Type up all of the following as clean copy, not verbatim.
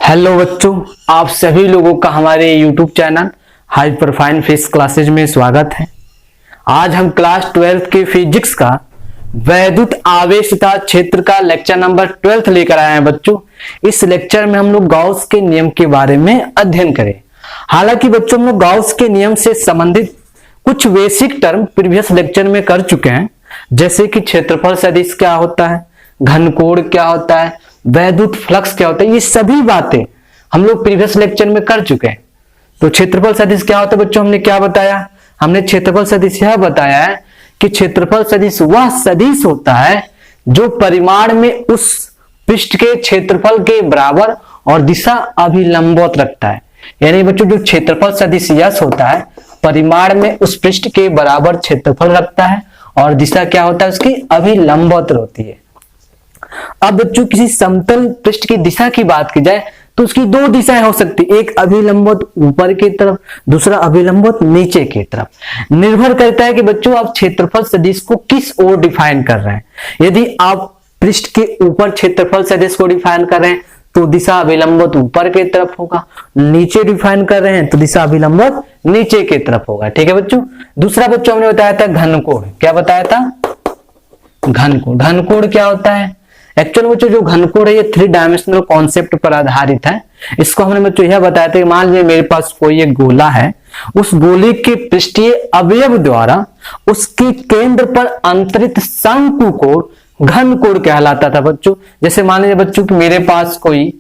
Hello बच्चों, आप सभी लोगों का हमारे YouTube चैनल हाई परफाइन फिजिक्स क्लासेज में स्वागत है। आज हम क्लास 12 के फिजिक्स का वैद्युत आवेशिता क्षेत्र का लेक्चर नंबर 12 लेकर आए हैं। बच्चों, इस लेक्चर में हम लोग गाउस के नियम के बारे में अध्ययन करें। हालांकि बच्चों, हम लोग गाउस के नियम से संबंधित कुछ बेसिक टर्म प्रीवियस लेक्चर में कर चुके हैं, जैसे कि क्षेत्रफल सदिश क्या होता है, घनकोण क्या होता है, वैद्युत फ्लक्स क्या होता है। ये सभी बातें हम लोग प्रीवियस लेक्चर में कर चुके हैं। तो क्षेत्रफल सदिश क्या होता है बच्चों, हमने क्या बताया? हमने क्षेत्रफल सदिश यह बताया है कि क्षेत्रफल सदिश वह सदिश होता है जो परिमाण में उस पृष्ठ के क्षेत्रफल के बराबर और दिशा अभिलंबवत रखता है। यानी बच्चों, जो क्षेत्रफल सदिश यश होता है परिमाण में उस पृष्ठ के बराबर क्षेत्रफल रखता है और दिशा क्या होता है उसकी अभिलंबवत होती है। अब बच्चों, किसी समतल पृष्ठ की दिशा की बात की जाए तो उसकी दो दिशाएं हो सकती, एक अभिलंबवत ऊपर की तरफ, दूसरा अभिलंबवत नीचे की तरफ। निर्भर करता है कि बच्चों आप क्षेत्रफल सदिश को किस ओर डिफाइन कर रहे हैं। यदि आप पृष्ठ के ऊपर क्षेत्रफल सदिश को डिफाइन कर रहे हैं तो दिशा अभिलंबवत ऊपर की तरफ होगा, नीचे डिफाइन कर रहे हैं तो दिशा अभिलंबवत नीचे की तरफ होगा। ठीक है बच्चों। दूसरा बच्चों हमने बताया था घनकोण। क्या बताया था? घनकोण। घनकोण क्या होता है? एक्चुअल बच्चों जो घनकोण है ये 3 डायमेंशनल कॉन्सेप्ट पर आधारित है। इसको हमने बच्चों यह बताया था कि मान लीजिए मेरे पास कोई एक गोला है, उस गोले के पृष्ठीय अवयव द्वारा उसके केंद्र पर अंतरित शंकु कोण घनकोण कहलाता था बच्चों। जैसे मान लीजिए बच्चों कि मेरे पास कोई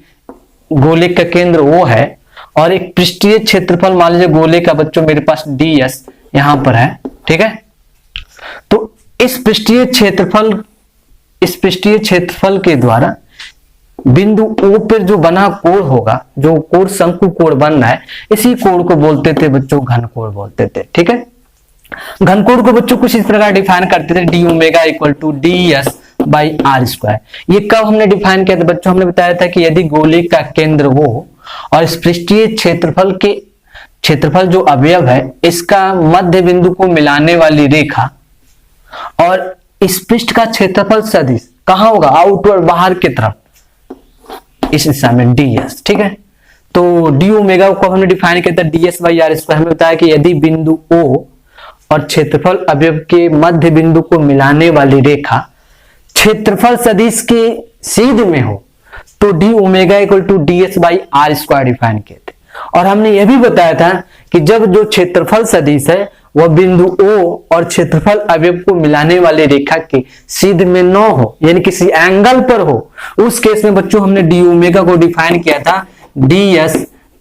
गोले का केंद्र वो है और एक पृष्ठीय क्षेत्रफल मान लीजिए गोले का बच्चों मेरे पास ds यहां पर है। ठीक है, तो इस पृष्ठीय क्षेत्रफल के द्वारा बिंदु O पर जो बना कोण होगा, जो कोण शंकु कोण बन रहा है, इसी कोण को बोलते थे बच्चों घनकोण बोलते थे। ठीक है, घनकोण को बच्चों कुछ इस प्रकार डिफाइन करते थे, d omega equal to ds by r square. ये कब हमने डिफाइन किया था बच्चों? हमने बताया था कि यदि गोले का केंद्र वो और इस पृष्ठीय क्षेत्रफल जो अवयव है इसका मध्य बिंदु को मिलाने वाली रेखा और इस पृष्ठ का क्षेत्रफल सदिश कहां होगा? आउटवर्ड, बाहर की तरफ, इस दिशा में ds। ठीक है, तो डी ओमेगा को हमने डिफाइन किया था ds बाई आर स्क्वायर। हमें बताया कि यदि बिंदु O और क्षेत्रफल अवयव के मध्य बिंदु को मिलाने वाली रेखा क्षेत्रफल सदिश के सीध में हो तो d omega equal to ds by r square define किए थे। और हमने यह भी बताया था कि जब जो क्षेत्रफल सदिश है वह बिंदु O और क्षेत्रफल अवयव को मिलाने वाली रेखा के सीध में न हो, यानी किसी एंगल पर हो, उस केस में बच्चों हमने डी ओमेगा को डिफाइन किया था ds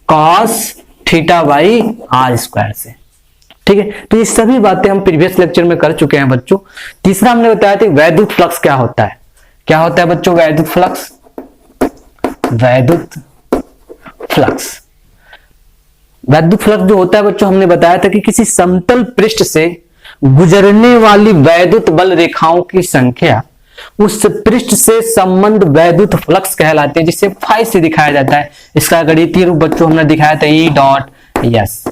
cos theta by r square से। ठीक है, तो ये सभी बातें हम प्रीवियस लेक्चर में कर चुके हैं बच्चों। तीसरा हमने बताया था वैद्युत फ्लक्स क्या होता है। क्या होता है बच्चों वैद्युत फ्लक्स? वैद्युत फ्लक्स जो होता है बच्चों हमने बताया था कि किसी समतल पृष्ठ से गुजरने वाली वैद्युत बल रेखाओं की संख्या उस पृष्ठ से संबंध वैद्युत फ्लक्स कहलाते हैं, जिसे फाई से दिखाया जाता है। इसका गणितीय रूप बच्चों हमने दिखाया था E डॉट यस,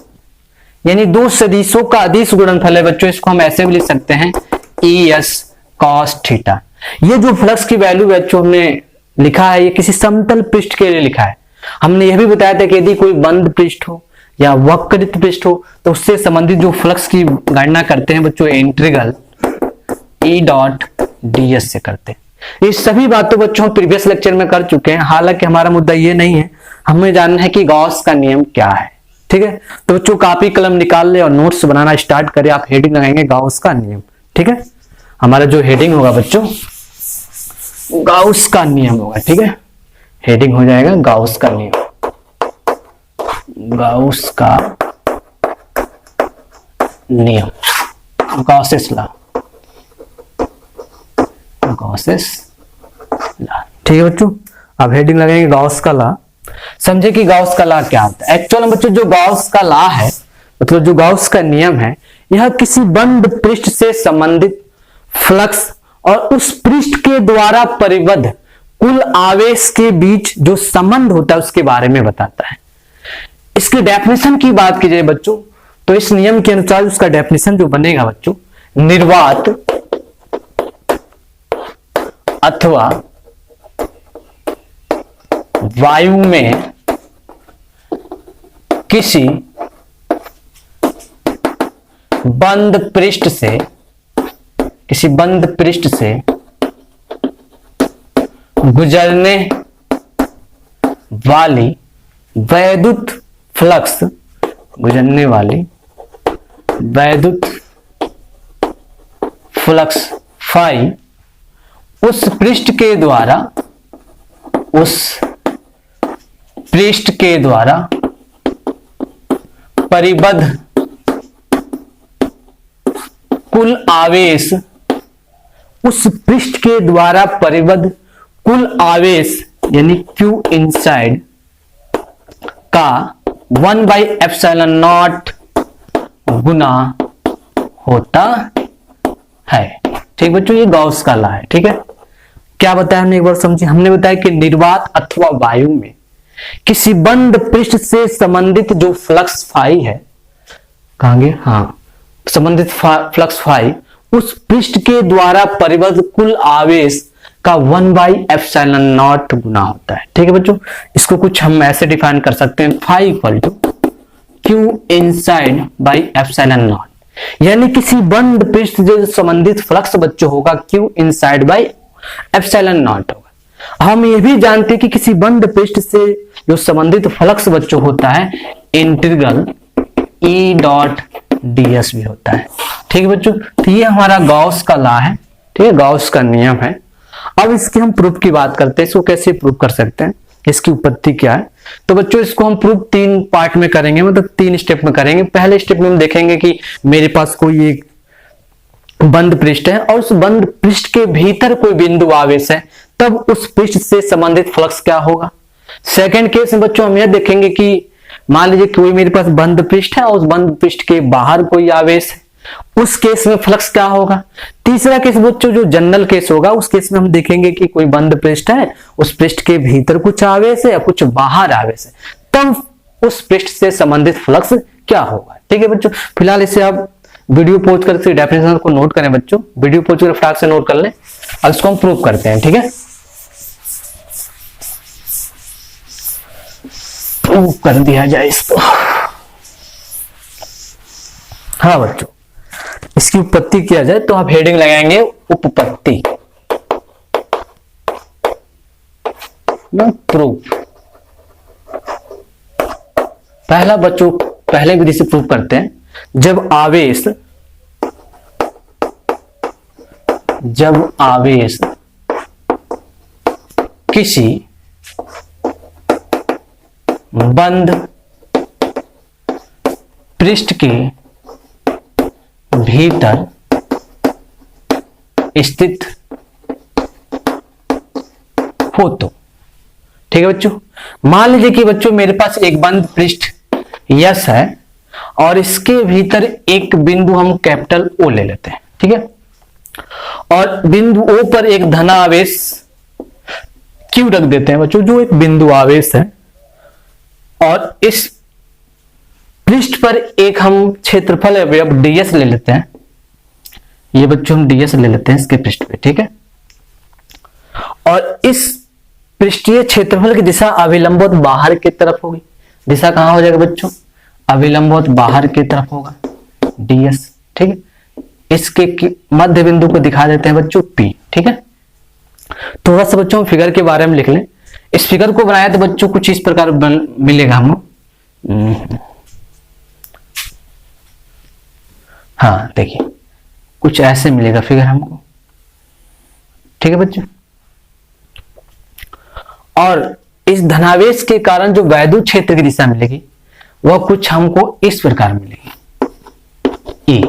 यानी दो सदिशों का अदिश गुणनफल है बच्चों। इसको हम ऐसे भी लिख सकते हैं ES cos थीटा। ये जो फ्लक्स की वैल्यू बच्चों हमने लिखा है ये किसी समतल पृष्ठ के लिए लिखा है। हमने यह भी बताया था कि यदि कोई बंद पृष्ठ हो या वक्रित पृष्ठ हो तो उससे संबंधित जो फ्लक्स की गणना करते हैं बच्चों इंटीग्रल E डॉट ds से करते हैं। ये सभी बातों बच्चों हम प्रीवियस लेक्चर में कर चुके हैं। हालांकि हमारा मुद्दा ये नहीं है, हमें जानना है कि गॉस का नियम क्या है। ठीक है, तो बच्चों कापी कलम निकाल ले और नोट्स बनाना स्टार्ट करें। आप हेडिंग लगाएंगे गॉस का नियम। ठीक है, हमारा जो हेडिंग होगा बच्चों गॉस का नियम होगा। ठीक है, हेडिंग हो जाएगा गॉस का नियम, गॉस का नियम, गॉसेस लॉ, गॉसेस लॉ। ठीक है बच्चों, अब हेडिंग लगाएंगे गॉस का लॉ। समझे कि गॉस का लॉ क्या होता है। एक्चुअल में बच्चों जो गॉस का लॉ है, मतलब जो गॉस का नियम है, यह किसी बंद पृष्ठ से संबंधित फ्लक्स और उस पृष्ठ के द्वारा परिबद्ध कुल आवेश के बीच जो संबंध होता है उसके बारे में बताता है। इसकी डेफिनेशन की बात की जाए बच्चों तो इस नियम के अनुसार उसका डेफिनेशन जो बनेगा बच्चों, निर्वात अथवा वायु में किसी बंद पृष्ठ से गुजरने वाली वैद्युत फ्लक्स फाई उस पृष्ठ के द्वारा परिबद्ध कुल आवेश, उस पृष्ठ के द्वारा परिबद्ध कुल आवेश यानी Q इनसाइड का 1/ε0 गुना होता है। ठीक बच्चों, ये गॉस का लॉ है। ठीक है, क्या बताया हमने, एक बार समझिए। हमने बताया कि निर्वात अथवा वायु में किसी बंद पृष्ठ से संबंधित जो फ्लक्स फाई है, कहांगे, हाँ, संबंधित फ्लक्स फाई उस पृष्ठ के द्वारा परिबद्ध कुल आवेश का 1/ε0 गुना होता है। ठीक है बच्चों, इसको कुछ हम ऐसे डिफाइन कर सकते हैं, phi equal to Q inside by ε0, यानी किसी बंद पृष्ठ से संबंधित फ्लक्स बच्चों होगा Q इनसाइड बाई ε0 होगा। हम ये भी जानते हैं कि किसी बंद पृष्ठ से जो संबंधित फ्लक्स बच्चों होता है इंटीग्रल E.ds भी होता है। ठीक है बच्चों, तो ये हमारा गॉस का लॉ है। ठीक है, गॉस का नियम है। अब इसके हम प्रूफ की बात करते हैं, इसको कैसे प्रूफ कर सकते हैं, इसकी उत्पत्ति क्या है। तो बच्चों इसको हम प्रूफ 3 पार्ट में करेंगे, मतलब 3 स्टेप में करेंगे। पहले स्टेप में हम देखेंगे कि मेरे पास कोई एक बंद पृष्ठ है और उस बंद पृष्ठ के भीतर कोई बिंदु आवेश है, तब उस पृष्ठ से संबंधित फ्लक्स क्या होगा। सेकेंड केस में बच्चों हम यह देखेंगे कि मान लीजिए कोई मेरे पास बंद पृष्ठ है और उस बंद पृष्ठ के बाहर कोई आवेश है, उस केस में फ्लक्स क्या होगा। तीसरा केस बच्चों जो जनरल केस होगा, उस केस में हम देखेंगे कि कोई बंद पृष्ठ है, उस पृष्ठ के भीतर कुछ आवेश है या कुछ बाहर आवेश है, तब उस पृष्ठ से संबंधित फ्लक्स क्या होगा। ठीक है बच्चों, फिलहाल इसे आप वीडियो पॉज करके डेफिनेशन को नोट करें बच्चों, वीडियो पॉज कर फटाक से नोट कर लें। अब इसको हम प्रूव करते हैं। ठीक है, प्रूव कर दिया जाए इसको। हाँ बच्चों, इसकी उत्पत्ति किया जाए तो आप हेडिंग लगाएंगे उपपत्ति, प्रूफ। पहला बच्चों, पहले विधि से प्रूफ करते हैं। जब आवेश किसी बंद पृष्ठ के भीतर स्थित हो तो, ठीक है बच्चों, मान लीजिए कि बच्चों मेरे पास एक बंद पृष्ठ यस है और इसके भीतर एक बिंदु हम कैपिटल ओ ले लेते हैं। ठीक है, और बिंदु ओ पर एक धनावेश क्यू रख देते हैं बच्चों, जो एक बिंदु आवेश है, और इस पृष्ठ पर एक हम क्षेत्रफल अवयव ds ले लेते हैं। ये बच्चों हम ds ले लेते हैं इसके पृष्ठ पे। ठीक है, और इस पृष्ठीय क्षेत्रफल की दिशा अभिलंबवत बाहर की तरफ होगी। दिशा कहां हो जाएगा बच्चों, अभिलंबवत बाहर की तरफ होगा ds। ठीक है, इसके मध्य बिंदु को दिखा देते हैं बच्चों P। ठीक है, थोड़ा सा बच्चों फिगर के बारे में लिख लें। इस फिगर को बनाया तो बच्चों कुछ इस प्रकार मिलेगा हमको। हाँ देखिए, कुछ ऐसे मिलेगा फिगर हमको। ठीक है बच्चों, और इस धनावेश के कारण जो वैद्युत क्षेत्र की दिशा मिलेगी वह कुछ हमको इस प्रकार मिलेगी E,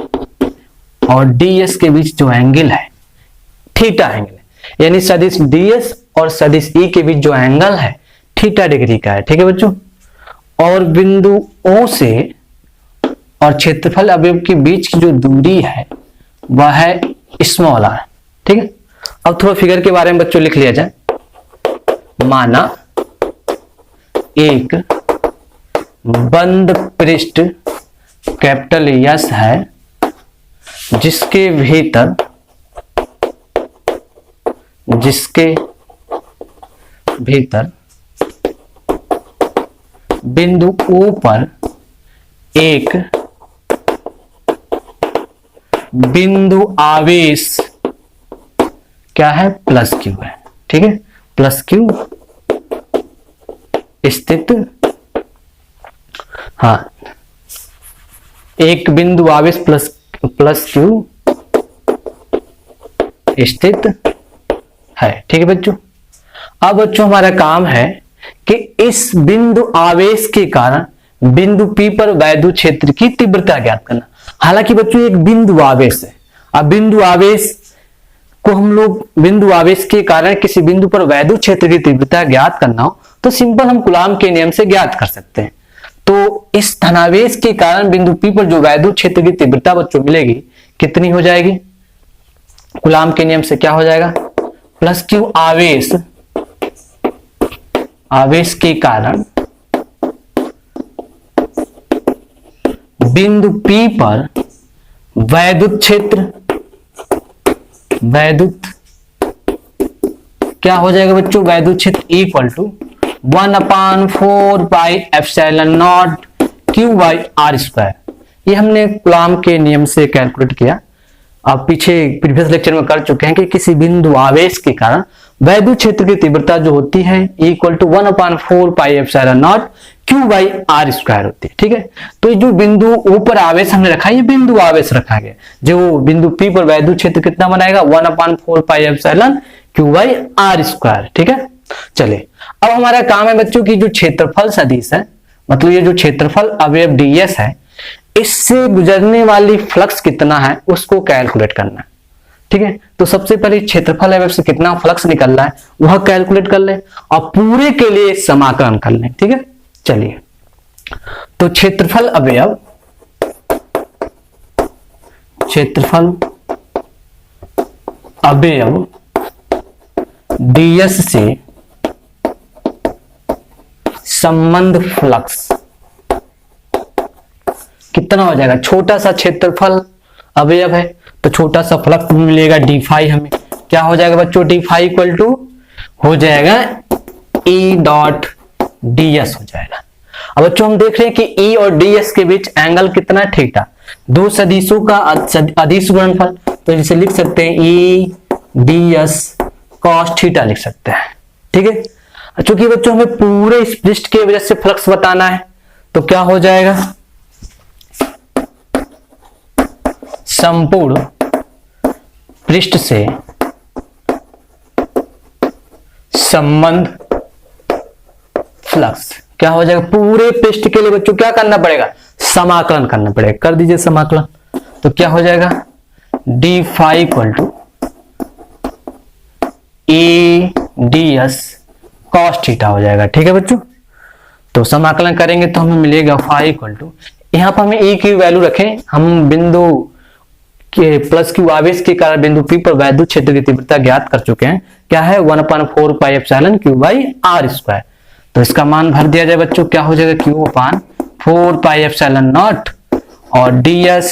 और ds के बीच जो एंगल है थीटा एंगल है, यानी सदिश ds और सदिश E के बीच जो एंगल है थीटा डिग्री का है। ठीक है बच्चों, और बिंदु O से और क्षेत्रफल अवयव के बीच की जो दूरी है वह है स्मॉल r। ठीक है, अब थोड़ा फिगर के बारे में बच्चों लिख लिया जाए। माना एक बंद पृष्ठ कैपिटल यस है जिसके भीतर बिंदु O पर एक बिंदु आवेश क्या है, प्लस क्यू है। ठीक है, प्लस क्यू स्थित, हाँ, एक बिंदु आवेश प्लस क्यू स्थित है। ठीक है बच्चों, अब बच्चों हमारा काम है कि इस बिंदु आवेश के कारण बिंदु P पर वैद्युत क्षेत्र की तीव्रता ज्ञात करना। हालांकि बच्चों एक बिंदु आवेश है, अब बिंदु आवेश को हम लोग बिंदु आवेश के कारण किसी बिंदु पर वैद्युत क्षेत्र की तीव्रता ज्ञात करना हो तो सिंपल हम कूलाम के नियम से ज्ञात कर सकते हैं। तो इस धनावेश के कारण बिंदु P पर जो वैद्युत क्षेत्र की तीव्रता बच्चों मिलेगी कितनी हो जाएगी, कूलाम के नियम से क्या हो जाएगा, प्लस क्यू आवेश के कारण बिंदु P पर वैद्युत क्षेत्र, वैद्युत क्या हो जाएगा बच्चों, वैद्युत क्षेत्र इक्वल टू 1/4πε0 Q/r²। ये हमने कूलाम के नियम से कैलकुलेट किया। आप पीछे प्रीवियस लेक्चर में कर चुके हैं कि किसी बिंदु आवेश के कारण वैद्युत क्षेत्र की तीव्रता जो होती है इक्वल टू 1/4πε0 Q/r² होती है। ठीक है, तो ये जो बिंदु ऊपर आवेश हमने रखा है ये बिंदु आवेश रखा गया, जो बिंदु P पर वैद्युत क्षेत्र कितना बनाएगा 1/4πε Q/r²। ठीक है, चलिए अब हमारा काम है बच्चों की जो क्षेत्रफल सदिश है, मतलब ये जो क्षेत्रफल अवयव ds है, इससे गुजरने वाली फ्लक्स कितना है उसको कैलकुलेट करना है। ठीक है, तो सबसे पहले क्षेत्रफल अवयव से कितना फ्लक्स निकल रहा है वह कैलकुलेट कर ले और पूरे के लिए समाकलन कर ले। ठीक है, चलिए तो क्षेत्रफल अवयव ds से संबंध फ्लक्स कितना हो जाएगा, छोटा सा क्षेत्रफल अवयव है तो छोटा सा फ्लक्स मिलेगा डी फाई। हमें क्या हो जाएगा बच्चों, डी फाई इक्वल टू हो जाएगा E डॉट ds हो जाएगा। अब बच्चों हम देख रहे हैं कि E और ds के बीच एंगल कितना है, थीटा। दो सदिशों का अदिश गुणनफल, तो इसे लिख सकते हैं E ds cos थीटा लिख सकते हैं। ठीक है, चूंकि बच्चों हमें पूरे इस पृष्ठ के वजह से फ्लक्स बताना है तो क्या हो जाएगा, संपूर्ण पृष्ठ से संबंध फ्लक्स क्या हो जाएगा, पूरे पृष्ठ के लिए बच्चों क्या करना पड़ेगा, समाकलन करना पड़ेगा। कर दीजिए समाकलन, तो क्या हो जाएगा d phi equal to E ds cos theta हो जाएगा। ठीक है बच्चों, तो समाकलन करेंगे तो हमें मिलेगा फाई इक्वल टू, यहां पर हमें E की वैल्यू रखें, हम बिंदु के प्लस क्यू आवेश के कारण बिंदु P पर वैद्युत क्षेत्र की तीव्रता ज्ञात कर चुके हैं, क्या है 1/4πε तो इसका मान भर दिया जाए बच्चों, क्या हो जाएगा Q/4πε0 और ds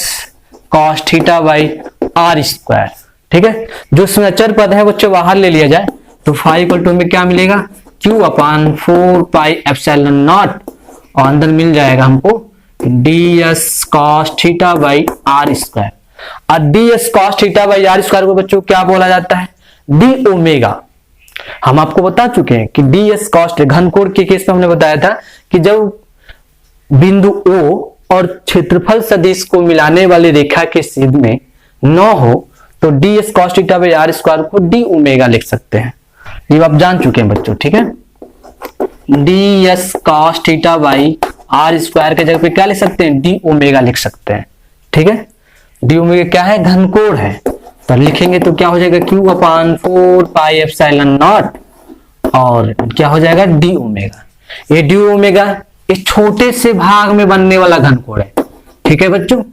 cos θ/r²। ठीक है, जो इसमें अचर पद है बच्चों बाहर ले लिया जाए तो फाई इक्वल टू में क्या मिलेगा Q/4πε0 और अंदर मिल जाएगा हमको ds cos θ/r²। और ds cos θ/r² को बच्चों क्या बोला जाता है, d ओमेगा। हम आपको बता चुके हैं कि ds cos घनकोण के केस में हमने बताया था कि जब बिंदु O और क्षेत्रफल सदिश को मिलाने वाली रेखा के छेद में न हो तो ds cos θ/r² को d ओमेगा लिख सकते हैं, ये आप जान चुके हैं बच्चों। ठीक है, ds cos θ/r² के जगह पे क्या लिख सकते हैं, d ओमेगा लिख सकते हैं। ठीक है, d ओमेगा क्या है, घनकोण है, तो लिखेंगे तो क्या हो जाएगा Q/4πε0 और क्या हो जाएगा d ओमेगा। ये d ओमेगा इस छोटे से भाग में बनने वाला घनकोण है। ठीक है बच्चों,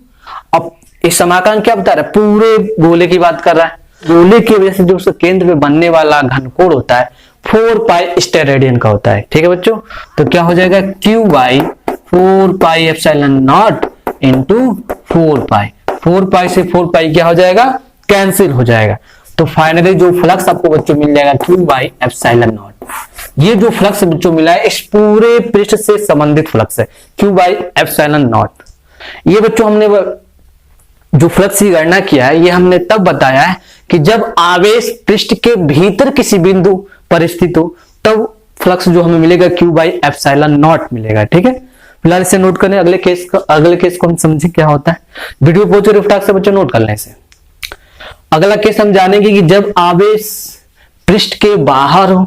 अब इस समाकलन क्या बता रहा है, पूरे गोले की बात कर रहा है। गोले की वजह से जो उसके केंद्र में बनने वाला घनकोण होता है 4π स्टेरेडियन का होता है। ठीक है बच्चों, तो क्या हो जाएगा Q/4πε0 इंटू 4π, 4π से 4π क्या हो जाएगा, कैंसिल हो जाएगा। तो फाइनली जो फ्लक्स आपको बच्चों मिल जाएगा Q/ε0। ये जो फ्लक्स बच्चों मिला है इस पूरे पृष्ठ से संबंधित फ्लक्स है Q/ε0। ये बच्चों हमने जो फ्लक्स की गणना किया है ये हमने तब बताया है कि जब आवेश पृष्ठ के भीतर किसी बिंदु पर स्थित हो तब फ्लक्स जो हमें मिलेगा Q/ε0 मिलेगा। ठीक है, फिलहाल इसे नोट करें। अगले केस को हम समझें क्या होता है। वीडियो पहुंच और फटाक से बच्चों नोट कर लें इसे। अगला केस हम जानेंगे कि जब आवेश पृष्ठ के बाहर हो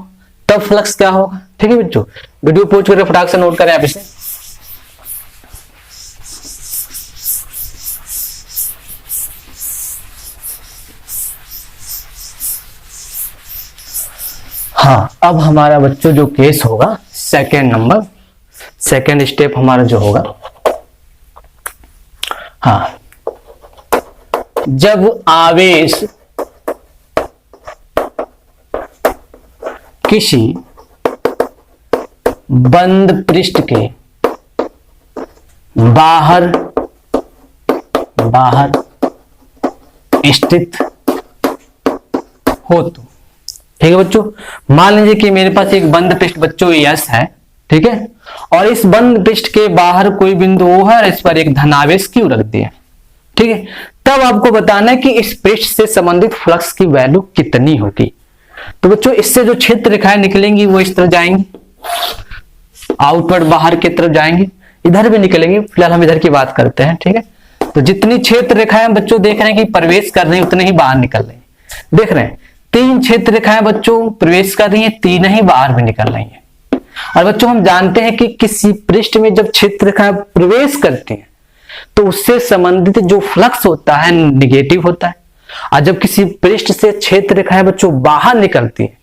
तब फ्लक्स क्या होगा। ठीक है बच्चों, वीडियो पहुंच कर फटाक से नोट करें आप इसे। हाँ, अब हमारा बच्चों जो केस होगा सेकेंड स्टेप हमारा जो होगा, हाँ, जब आवेश किसी बंद पृष्ठ के बाहर स्थित हो तो, ठीक है बच्चों, मान लीजिए कि मेरे पास एक बंद पृष्ठ बच्चों यस है, ठीक है, और इस बंद पृष्ठ के बाहर कोई बिंदु O है और इस पर एक धनावेश Q रख दिया, ठीक है, तब आपको बताना है कि इस पृष्ठ से संबंधित फ्लक्स की वैल्यू कितनी होगी। तो बच्चों इससे जो क्षेत्र रेखाएं निकलेंगी वो इस तरह जाएंगी, आउटवर्ड बाहर की तरफ जाएंगे, इधर भी निकलेंगे, फिलहाल हम इधर की बात करते हैं। ठीक है, तो जितनी क्षेत्र रेखाएं बच्चों देख रहे हैं कि प्रवेश कर रही है उतने ही बाहर निकल रही है। देख रहे हैं 3 क्षेत्र रेखाएं बच्चों प्रवेश कर रही है, 3 ही बाहर भी निकल रही है। और बच्चों हम जानते हैं कि किसी पृष्ठ में जब क्षेत्र रेखाएं प्रवेश करती हैं तो उससे संबंधित जो फ्लक्स होता है निगेटिव होता है, और जब किसी पृष्ठ से क्षेत्र रेखाएं बच्चों बाहर निकलती हैं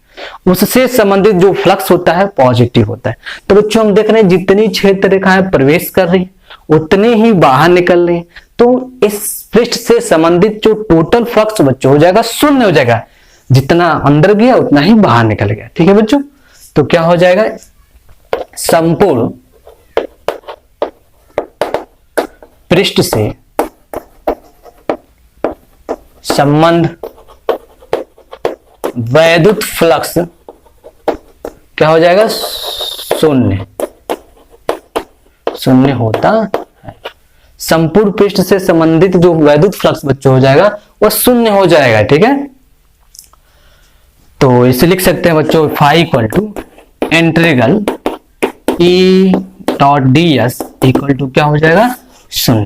उससे संबंधित जो फ्लक्स होता है पॉजिटिव होता है। तो बच्चों हम देख रहे हैं जितनी क्षेत्र रेखाएं प्रवेश कर रही है उतने ही बाहर निकल रही है, तो इस पृष्ठ से संबंधित जो टोटल फ्लक्स बच्चों हो जाएगा 0 हो जाएगा, जितना अंदर गया उतना ही बाहर निकल गया। ठीक है बच्चों, तो क्या हो जाएगा, संपूर्ण पृष्ठ से संबंध वैद्युत फ्लक्स क्या हो जाएगा, 0 होता है। संपूर्ण पृष्ठ से संबंधित जो वैद्युत फ्लक्स बच्चों हो जाएगा वो 0 हो जाएगा। ठीक है, तो इसे लिख सकते हैं बच्चों phi equal to integral E dot ds equal to क्या हो जाएगा, 0।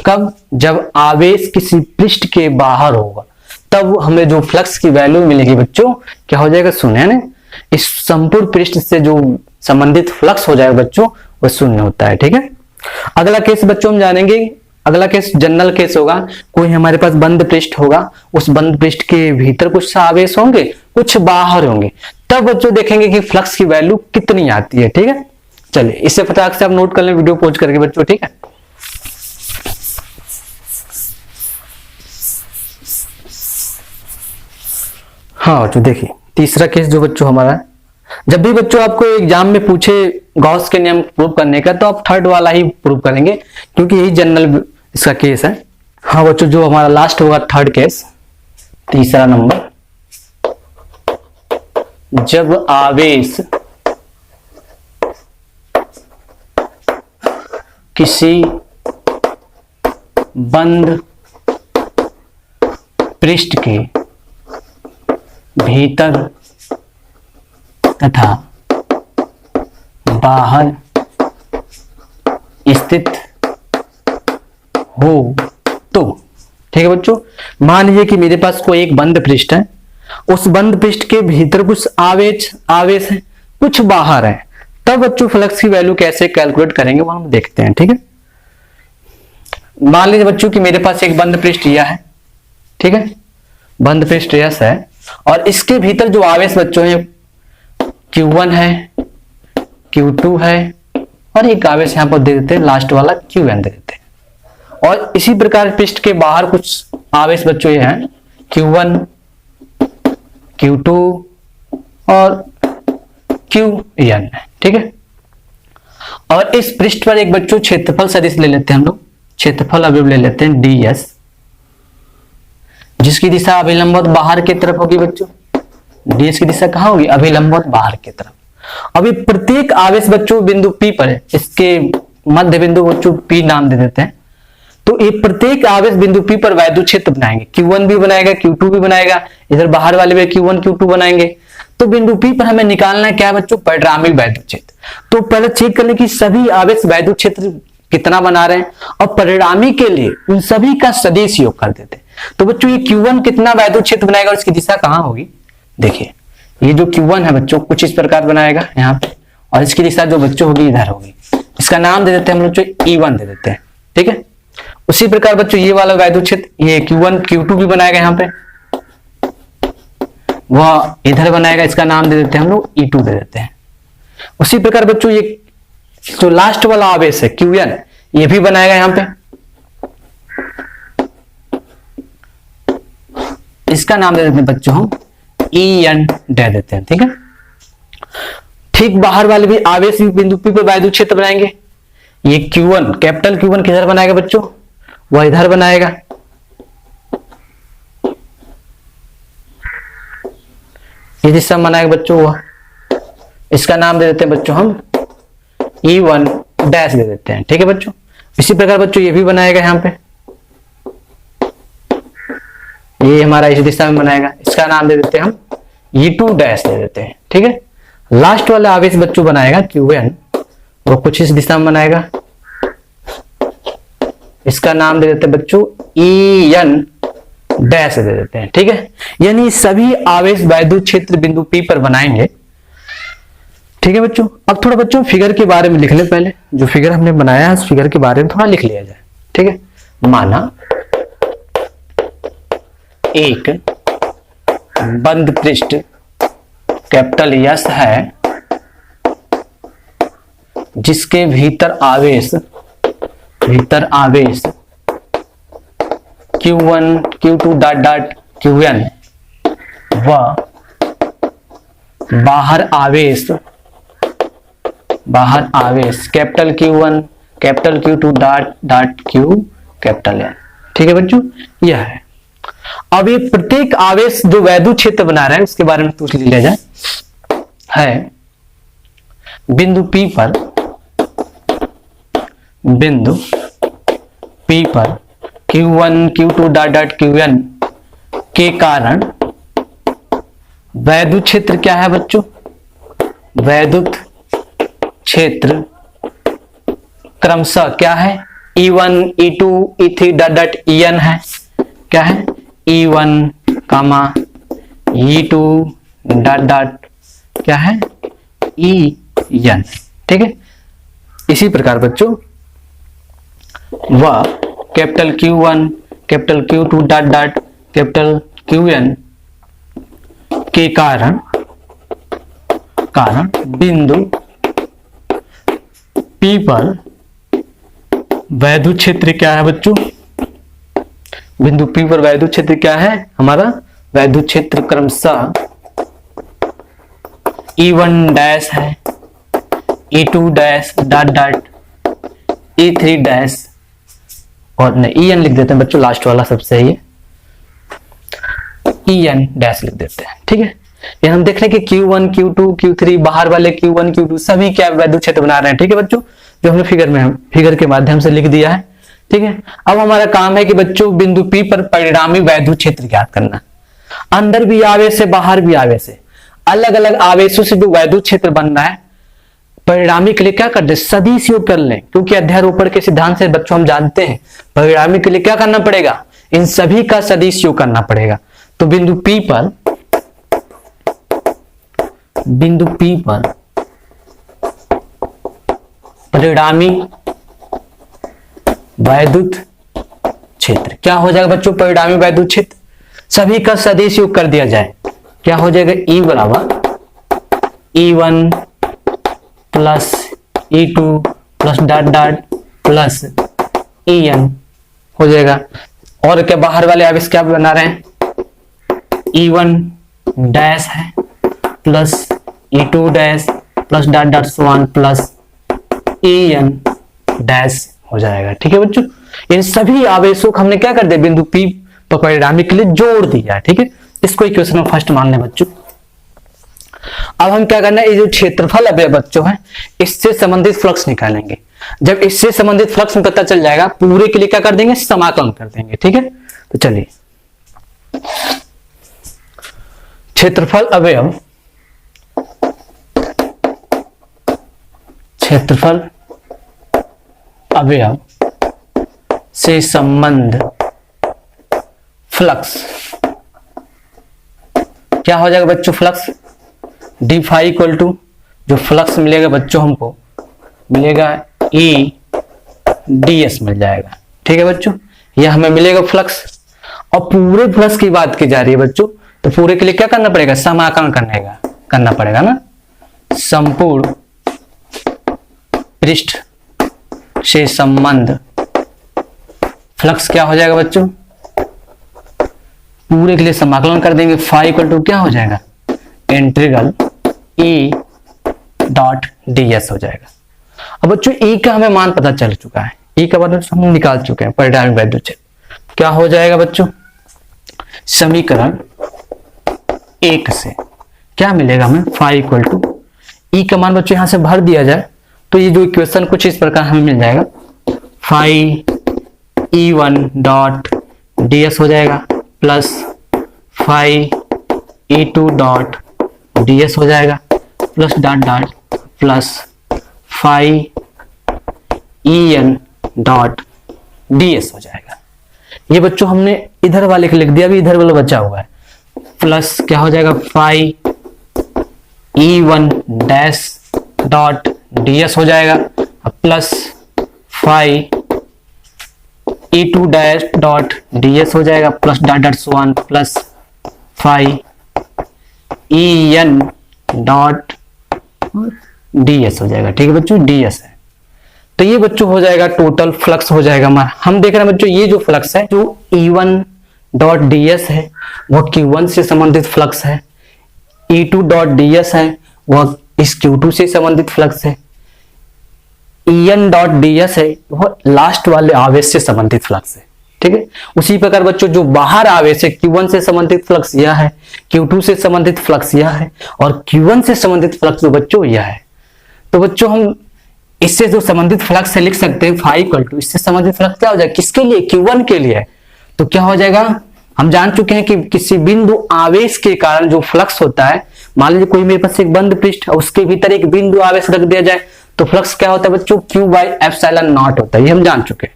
कब, जब आवेश किसी पृष्ठ के बाहर होगा तब हमें जो फ्लक्स की वैल्यू मिलेगी बच्चों क्या हो जाएगा, 0 है ना। इस संपूर्ण पृष्ठ से जो संबंधित फ्लक्स हो जाएगा बच्चों वो 0 होता है। ठीक है, अगला केस बच्चों हम जानेंगे। अगला केस जनरल केस होगा, कोई हमारे पास बंद पृष्ठ होगा, उस बंद पृष्ठ के भीतर कुछ आवेश होंगे कुछ बाहर होंगे, तब बच्चों देखेंगे कि फ्लक्स की वैल्यू कितनी आती है। ठीक है, चलिए इसे फटाक से आप नोट कर लें वीडियो पॉज करके बच्चों। ठीक है, हाँ बच्चों देखिए तीसरा केस जो बच्चों हमारा है, जब भी बच्चों आपको एग्जाम में पूछे गॉस के नियम प्रूव करने का तो आप थर्ड वाला ही प्रूव करेंगे क्योंकि यही जनरल इसका केस है। हाँ बच्चों, जो हमारा लास्ट होगा थर्ड केस, तीसरा नंबर, जब आवेश किसी बंद पृष्ठ के भीतर तथा बाहर स्थित हो तो, ठीक है बच्चों, मान लीजिए कि मेरे पास कोई एक बंद पृष्ठ है, उस बंद पृष्ठ के भीतर कुछ आवेश है कुछ बाहर है, तब बच्चों फ्लक्स की वैल्यू कैसे कैलकुलेट करेंगे वो हम देखते हैं। ठीक है, मान लीजिए बच्चों कि मेरे पास एक बंद पृष्ठ यह है, ठीक है, बंद पृष्ठ यस है और इसके भीतर जो आवेश बच्चों है Q1 है, Q2 है और एक आवेश यहां पर दे देते हैं लास्ट वाला Qn दे देते हैं। और इसी प्रकार पृष्ठ के बाहर कुछ आवेश बच्चों ये हैं Q1, Q2 और Qn है। ठीक है, और इस पृष्ठ पर एक बच्चों क्षेत्रफल सदिश ले लेते हैं हम लोग, क्षेत्रफल अवयव ले लेते हैं ds, जिसकी दिशा अभिलंबवत बाहर की तरफ होगी बच्चों। ds की दिशा कहां होगी, अभिलंबवत बाहर की तरफ। अभी प्रत्येक आवेश बच्चों बिंदु P पर है, इसके मध्य बिंदु बच्चों P नाम दे देते हैं। तो ये प्रत्येक आवेश बिंदु P पर वैद्युत क्षेत्र बनाएंगे, Q1 भी बनाएगा, Q2 भी बनाएगा, इधर बाहर वाले भी Q1 Q2 बनाएंगे। तो बिंदु P पर हमें निकालना है क्या बच्चों, परिणामी वैद्युत क्षेत्र। तो पहले चेक कर लें कि सभी आवेश वैद्युत क्षेत्र कितना बना रहे हैं, और परिणामी के लिए उन सभी का सदिश योग कर देते हैं। तो बच्चों ये Q1 कितना वैद्युत क्षेत्र बनाएगा और इसकी दिशा कहाँ होगी, देखिए ये जो Q1 है बच्चों कुछ इस प्रकार बनाएगा यहाँ पे, और इसकी दिशा जो बच्चों होगी इधर होगी। इसका नाम दे देते हैं हम लोग E1 दे देते हैं, ठीक है। उसी प्रकार बच्चों ये वाला वैद्युत क्षेत्र ये Q1 Q2 भी बनाएगा यहाँ पे, वह इधर बनाएगा, इसका नाम दे देते हैं हम लोग E2 दे देते हैं। उसी प्रकार बच्चों ये जो लास्ट वाला आवेश है Qn ये भी बनाएगा यहाँ पे, इसका नाम दे देते हैं बच्चों हम En दे देते हैं, ठीक है। ठीक बाहर वाले भी आवेश भी बिंदु P पर वैद्युत क्षेत्र बनाएंगे। ये Q1 कैपिटल Q1 किधर बनाएगा बच्चों, वह इधर बनाएगा, ये दिशा बनाएगा बच्चों वह, इसका नाम दे देते हैं बच्चों हम E1 डैश दे देते हैं, ठीक है बच्चों। इसी प्रकार बच्चों ये भी बनाएगा यहाँ पे, ये हमारा इस दिशा में बनाएगा, इसका नाम दे देते हैं हम E2 डैश दे देते हैं, ठीक है। लास्ट वाला आवेश बच्चों बनाएगा Qn, वो कुछ इस दिशा में बनाएगा, इसका नाम दे देते हैं बच्चों En डैश दे देते हैं, ठीक है। यानी सभी आवेश वैद्युत क्षेत्र बिंदु P पर बनाएंगे, ठीक है बच्चों। अब थोड़ा बच्चों फिगर के बारे में लिख ले, पहले जो फिगर हमने बनाया है उस फिगर के बारे में थोड़ा लिख लिया जाए, ठीक है। माना एक बंद पृष्ठ कैपिटल S है जिसके भीतर आवेश Q1 Q2 dot dot Qn व बाहर आवेश capital Q1 capital Q2 dot dot Q capital N, ठीक है बच्चों। यह है। अब ये प्रत्येक आवेश जो वैद्युत क्षेत्र बना रहे हैं उसके बारे में पूछ लिया जाए, है बिंदु P पर Q1 Q2 dot dot Qn के कारण वैद्युत क्षेत्र क्या है बच्चों, वैद्युत क्षेत्र क्रमशः क्या है, E1 E2 E3 dot dot En है, क्या है E1 कामा E2 डॉट डॉट क्या है En, ठीक है। इसी प्रकार बच्चों वह capital Q1 capital Q2 dot dot capital Qn के कारण बिंदु P पर वैद्युत क्षेत्र क्या है बच्चों, बिंदु P पर वैद्युत क्षेत्र क्या है हमारा, वैद्युत क्षेत्र क्रमशः E1 डैश है, E2 dash dot dot E3 dash, और नहीं En लिख देते हैं बच्चों, लास्ट वाला सबसे सही है, En डैश लिख देते हैं, ठीक है। ये हम देख रहे हैं कि Q1 Q2 Q3 बाहर वाले Q1 Q2 सभी क्या वैद्युत क्षेत्र बना रहे हैं, ठीक है बच्चों, जो हमने फिगर के माध्यम से लिख दिया है, ठीक है। अब हमारा काम है कि बच्चों बिंदु P पर परिणामी वैद्युत क्षेत्र ज्ञात करना। अंदर भी आवेश है बाहर भी आवेश है, अलग अलग आवेशों से जो वैद्युत क्षेत्र बन रहा है परिणामी के लिए क्या कर दे, सदिश योग कर लें, क्योंकि अध्यारोपण के सिद्धांत से बच्चों हम जानते हैं परिणामी के लिए क्या करना पड़ेगा, इन सभी का सदिश योग करना पड़ेगा। तो बिंदु P पर परिणामी वैद्युत क्षेत्र क्या हो जाएगा बच्चों, परिणामी वैद्युत क्षेत्र सभी का सदिश योग कर दिया जाए, क्या हो जाएगा E बराबर E1 plus E2 plus dot dot plus En हो जाएगा। और क्या बाहर वाले आवेश क्या बना रहे हैं, E1 डैश है plus E2 dash plus dot dot समान प्लस En डैश हो जाएगा, ठीक है बच्चों। इन सभी आवेशों को हमने क्या कर दिया, बिंदु P पर परिणामी के लिए जोड़ दिया, ठीक है। इसको इक्वेशन में फर्स्ट मान लें बच्चों। अब हम क्या करना है, ये जो क्षेत्रफल अवयव बच्चों है इससे संबंधित फ्लक्स निकालेंगे। जब इससे संबंधित फ्लक्स में पता चल जाएगा पूरे के लिए क्या कर देंगे, समाकलन कर देंगे। ठीक है, तो चलिए क्षेत्रफल अवयव, क्षेत्रफल अवयव से संबंध फ्लक्स क्या हो जाएगा बच्चों, flux d phi equal to जो फ्लक्स मिलेगा बच्चों हमको मिलेगा ई डी एस मिल जाएगा। ठीक है बच्चों, यह हमें मिलेगा फ्लक्स। और पूरे फ्लक्स की बात की जा रही है बच्चों, तो पूरे के लिए क्या करना पड़ेगा, समाकलन करना पड़ेगा ना। संपूर्ण पृष्ठ से संबंध फ्लक्स क्या हो जाएगा बच्चों, पूरे के लिए समाकलन कर देंगे। फाई इक्वल टू क्या हो जाएगा, integral E dot d s हो जाएगा। अब बच्चों ई का हमें मान पता चल चुका है, ई का मान हम निकाल चुके हैं परिणामी वैद्युत क्षेत्र। क्या हो जाएगा बच्चों, समीकरण 1 से क्या मिलेगा हमें, फाई इक्वल टू ई का मान बच्चों यहां से भर दिया जाए तो ये जो इक्वेशन कुछ इस प्रकार हमें मिल जाएगा, phi E1 dot d s हो जाएगा plus phi E2 dot d s हो जाएगा plus dot dot plus phi EN dot d s हो जाएगा। ये बच्चों हमने इधर वाले को लिख दिया, अभी इधर वाला बचा हुआ है, प्लस क्या हो जाएगा phi E1 dash dot d s हो जाएगा plus phi E2 dash dot d s हो जाएगा plus dot dot so on plus phi EN dot d s हो जाएगा। ठीक है बच्चों, डी एस है। तो ये बच्चों हो जाएगा टोटल फ्लक्स हो जाएगा हमारा। हम देख रहे हैं बच्चों ये जो फ्लक्स है जो E1 डॉट डी एस है वह Q1 से संबंधित फ्लक्स है, E2 डॉट डी एस है वह इस Q2 से संबंधित फ्लक्स है, EN डॉट डी एस है वह लास्ट वाले आवेश से संबंधित फ्लक्स है। ठीक है, उसी प्रकार बच्चों जो बाहर आवेश है Q1 से संबंधित फ्लक्स यह है, Q2 से संबंधित फ्लक्स यह है और Q1 से संबंधित फ्लक्स जो बच्चों यह है। तो बच्चों हम इससे जो संबंधित फ्लक्स से लिख सकते हैं फाई इक्वल टू इससे संबंधित फ्लक्स क्या हो जाएगा, किसके लिए, Q1 के लिए। तो क्या हो जाएगा, हम जान चुके हैं कि किसी बिंदु आवेश के कारण जो फ्लक्स होता है, मान लीजिए कोई मेरे पास एक बंद पृष्ठ है उसके भीतर एक बिंदु आवेश रख दिया जाए तो फ्लक्स क्या होता है बच्चों, Q बाई एप्सिलॉन नॉट होता है, ये हम जान चुके हैं।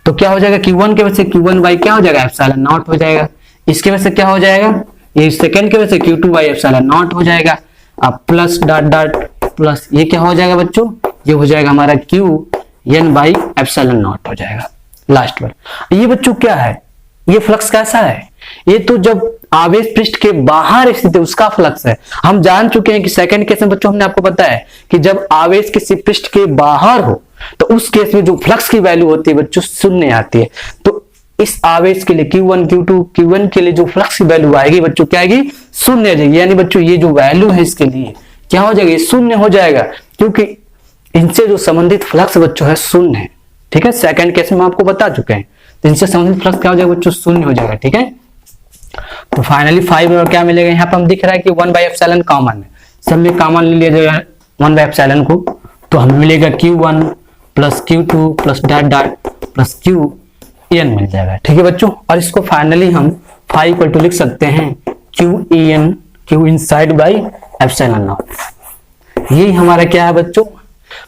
तो क्या हो जाएगा, Q1 के वजह से Q1 बाई क्या हो जाएगा, एप्सिलॉन नॉट हो जाएगा। इसके वजह से क्या हो जाएगा, ये सेकंड के वजह से Q2 बाई एप्सिलॉन नॉट हो जाएगा। अब प्लस डॉट डॉट प्लस ये क्या हो जाएगा बच्चों, ये हो जाएगा हमारा Qn बाई एप्सिलॉन नॉट हो जाएगा लास्ट में। ये बच्चों क्या है, ये फ्लक्स कैसा है, ये तो जब आवेश पृष्ठ के बाहर स्थित है उसका फ्लक्स है। हम जान चुके हैं कि सेकंड केस में बच्चों हमने आपको बताया कि जब आवेश किसी पृष्ठ के बाहर हो तो उस केस में जो फ्लक्स की वैल्यू होती है बच्चों शून्य आती है। तो इस आवेश के लिए Q1 Q2 Q1 के लिए जो फ्लक्स की वैल्यू आएगी बच्चों क्या आएगी, शून्य आ जाएगी। यानी बच्चों ये जो वैल्यू है इसके लिए क्या हो जाएगा, शून्य हो जाएगा क्योंकि इनसे जो संबंधित फ्लक्स बच्चों है शून्य है। ठीक है, सेकंड केस में आपको बता चुके हैं, तो इनसे संबंधित फ्लक्स क्या हो जाएगा बच्चों, शून्य हो जाएगा। ठीक है, तो फाइनली 5 और क्या मिलेगा, यहाँ पर हम दिख रहा है कि 1 बाई एप्सिलॉन कॉमन है, सब में कॉमन ले लिया जाएगा 1 बाई एप्सिलॉन को, तो हमें मिलेगा Q1 plus Q2 plus dot dot plus Qn मिल जाएगा। ठीक है बच्चों, और इसको फाइनली हम 5 इक्वल टू लिख सकते हैं Qen Q inside by epsilon not. यही हमारा क्या है बच्चों,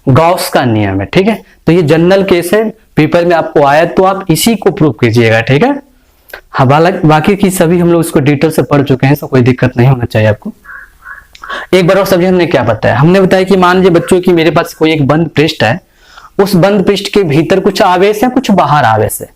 गॉस का नियम है। ठीक है, तो ये जनरल केस है, पेपर में आपको आया तो आप इसी को प्रूव कीजिएगा। ठीक है, हाँ बाकी की सभी हम लोग इसको डिटेल से पढ़ चुके हैं, तो कोई दिक्कत नहीं होना चाहिए आपको। एक बार और सभी हमने क्या बताया, हमने बताया कि मान लीजिए बच्चों की मेरे पास कोई एक बंद पृष्ठ है, उस बंद पृष्ठ के भीतर कुछ आवेश है कुछ बाहर आवेश है,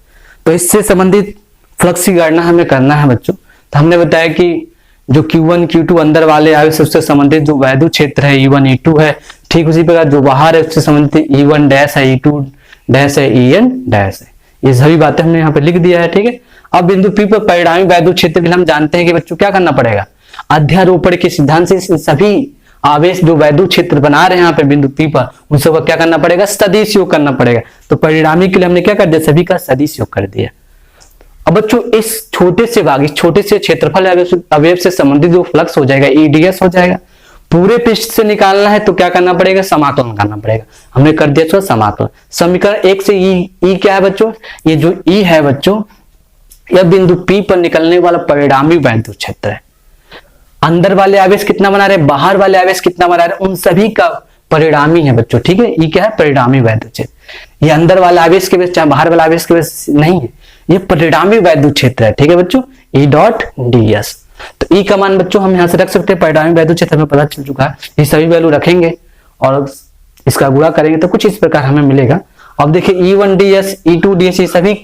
तो इससे संबंधित फ्लक्स की गणना हमें करना है बच्चों। तो हमने बताया कि जो Q1 Q2 अंदर वाले आवेश उससे संबंधित जो वैद्युत क्षेत्र है E1 E2 है, ठीक उसी प्रकार जो बाहर है उससे संबंधित E1 डैश है E2 डैश है EN डैश है। ये सभी बातें हमने यहाँ पे लिख दिया है। ठीक है, अब बिंदु P पर परिणामी वैद्युत क्षेत्र के लिए हम जानते हैं कि बच्चों क्या करना पड़ेगा, अध्यारोपण के सिद्धांत से सभी आवेश जो वैद्युत क्षेत्र बना रहे हैं यहाँ पे बिंदु P पर उन सबका क्या करना पड़ेगा, सदिश योग करना पड़ेगा। तो परिणामी के लिए हमने क्या कर दिया, सभी का सदिश योग कर दिया। अब बच्चों इस छोटे से भाग, इस छोटे से क्षेत्रफल अवयव से संबंधित जो फ्लक्स हो जाएगा EDS हो जाएगा, पूरे पृष्ठ से निकालना है तो क्या करना पड़ेगा, समाकलन करना पड़ेगा। हमने कर दिया समाकलन। समीकरण 1 से ई क्या है बच्चों, ये जो ई है बच्चों, यह बिंदु P पर निकलने वाला परिणामी वैद्युत क्षेत्र है। अंदर वाले आवेश कितना बना रहे, बाहर वाले आवेश कितना बना रहे, उन सभी का परिणामी है बच्चों, ठीक है। ई क्या है, परिणामी वैद्युत क्षेत्र। ये अंदर वाला आवेश के वजह चाहे बाहर वाला आवेश के वजह नहीं है, ये परिणामी वैद्युत क्षेत्र है, ठीक है बच्चों। ई डॉट डी एस, तो ई का मान बच्चों हम यहां से रख सकते हैं, परिणामी वैद्युत क्षेत्र हमें पता चल चुका है। ये सभी वैल्यू रखेंगे और इसका गुणा करेंगे तो कुछ इस प्रकार हमें मिलेगा। अब देखिए E1 ds, E2 ds, ये सभी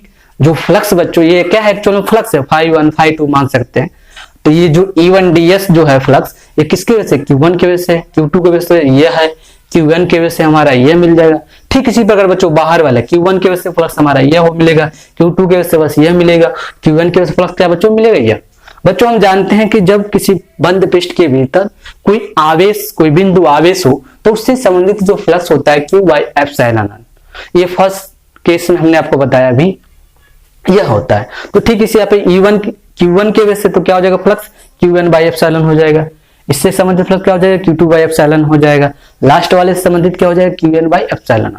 जो फ्लक्स बच्चों, ये क्या है, एक्चुअल में फ्लक्स है, φ1 φ2 मान सकते हैं। तो ये जो E1 ds जो है फ्लक्स, ये किसकी वजह से, Q1 की वजह से, Q2 की वजह से ये है, Qn की वजह से हमारा ये मिल जाएगा। ठीक इसी प्रकार बच्चों बाहर वाला Q1 की वजह से फ्लक्स हमारा ये हो मिलेगा, Q2 की वजह से बस ये मिलेगा, Qn की वजह से फ्लक्स क्या बच्चों मिलेगा ये। बच्चों हम जानते हैं कि जब किसी बंद पृष्ठ के भीतर कोई आवेश, कोई बिंदु आवेश हो तो उससे संबंधित जो फ्लक्स होता है Q बाई एप्सिलॉन। ये फर्स्ट केस में हमने आपको बताया भी यह होता है। तो ठीक इसी यहाँ पे E1 Q1 के वजह से तो क्या हो जाएगा, फ्लक्स Qn बाई एप्सिलॉन हो जाएगा। इससे संबंधित फ्लक्स क्या हो जाएगा, Q2 बाई एप्सिलॉन हो जाएगा। लास्ट वाले से संबंधित क्या हो जाएगा, Qn बाई एप्सिलॉन।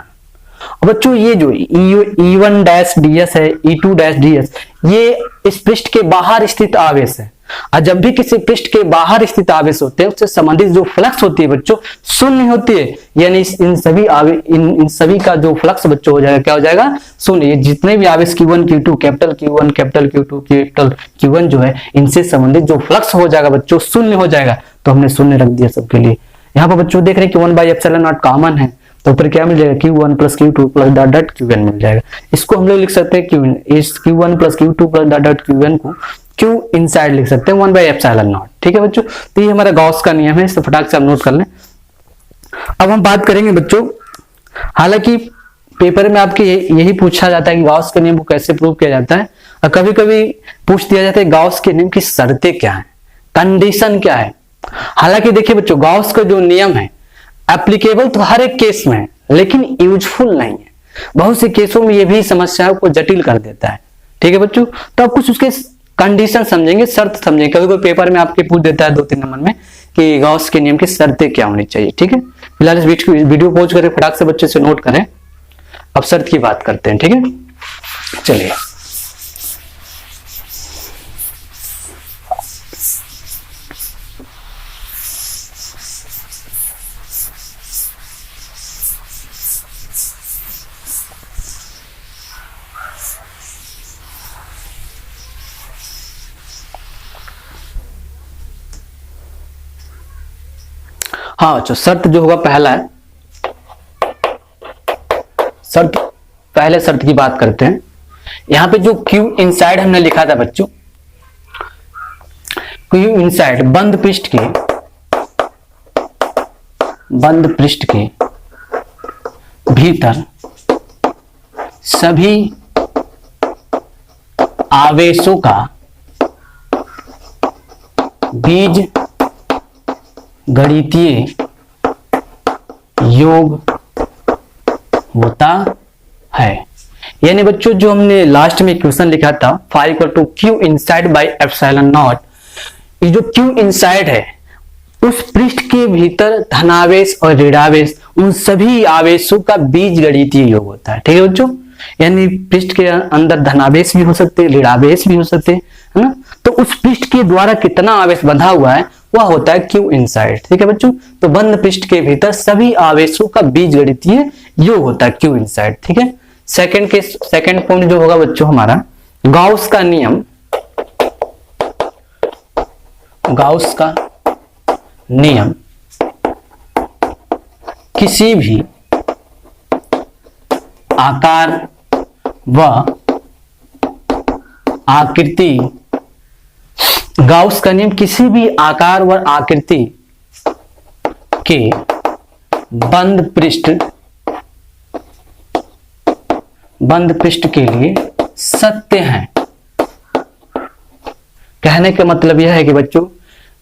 बच्चों ये जो E1 डैश ds है, E2 डैश ds, ये इस पृष्ठ के बाहर स्थित आवेश है। और जब भी किसी पृष्ठ के बाहर स्थित आवेश होते हैं उससे संबंधित जो फ्लक्स होती है बच्चों शून्य होती है, यानी इन सभी का जो फ्लक्स बच्चों हो जाएगा क्या हो जाएगा, शून्य। ये जितने भी आवेश Q1 Q2 capital Q1 capital Q2 capital Q1 जो है, इनसे संबंधित जो फ्लक्स हो जाएगा बच्चों शून्य हो जाएगा। तो हमने शून्य रख दिया सबके लिए। यहाँ पर बच्चों देख रहे हैं Q1 by epsilon not common है, तो ऊपर क्या मिल जाएगा, Q1 plus Q2 plus dot dot Qn मिल जाएगा। इसको हम लोग लिख सकते हैं Qn, इस Q1 plus Q2 plus dot dot Qn को Q इनसाइड लिख सकते हैं 1 बाई एप्सिलॉन नॉट, ठीक है बच्चों। तो ये हमारा गॉस का नियम है, इसको फटाक से हम नोट कर लें। अब हम बात करेंगे बच्चों, हालांकि पेपर में आपके यही पूछा जाता है कि गॉस के नियम को कैसे प्रूव किया जाता है, और कभी कभी पूछ दिया जाता है गॉस के नियम की शर्तें क्या है, कंडीशन क्या है। हालांकि देखिए बच्चों, गॉस का जो नियम है एप्लीकेबल तो हर एक केस में है, लेकिन यूजफुल नहीं है। बहुत से केसों में ये भी समस्याओं को जटिल कर देता है, ठीक है बच्चों। तो अब कुछ उसके कंडीशन समझेंगे, शर्त समझेंगे। कभी कोई पेपर में आपके पूछ देता है 2-3 नंबर में कि गॉस के नियम की शर्तें क्या होनी चाहिए, ठीक है। फिलहाल इस वीडियो पहुंच करें, फटाक से बच्चे से नोट करें। अब शर्त की बात करते हैं, ठीक है। चलिए हाँ बच्चों, शर्त जो होगा पहला है, पहले शर्त की बात करते हैं। यहां पे जो Q इनसाइड हमने लिखा था बच्चों, Q इनसाइड बंद पृष्ठ के भीतर सभी आवेशों का बीज गणितीय योग होता है। यानी बच्चों जो हमने लास्ट में इक्वेशन लिखा था φ = Q inside by epsilon not, ये जो Q इनसाइड है उस पृष्ठ के भीतर धनावेश और ऋणावेश, उन सभी आवेशों का बीज गणितीय योग होता है, ठीक है बच्चों। यानी पृष्ठ के अंदर धनावेश भी हो सकते हैं, ऋणावेश भी हो सकते हैं, है ना। तो उस पृष्ठ के द्वारा कितना आवेश बंधा हुआ है वह होता है Q इनसाइड, ठीक है बच्चों। तो बंद पृष्ठ के भीतर सभी आवेशों का बीज गणितीय योग होता है Q इनसाइड, ठीक है। सेकंड पॉइंट जो होगा बच्चों हमारा, गॉस का नियम किसी भी आकार व आकृति, गॉस का नियम किसी भी आकार व आकृति के बंद पृष्ठ के लिए सत्य है। कहने का मतलब यह है कि बच्चों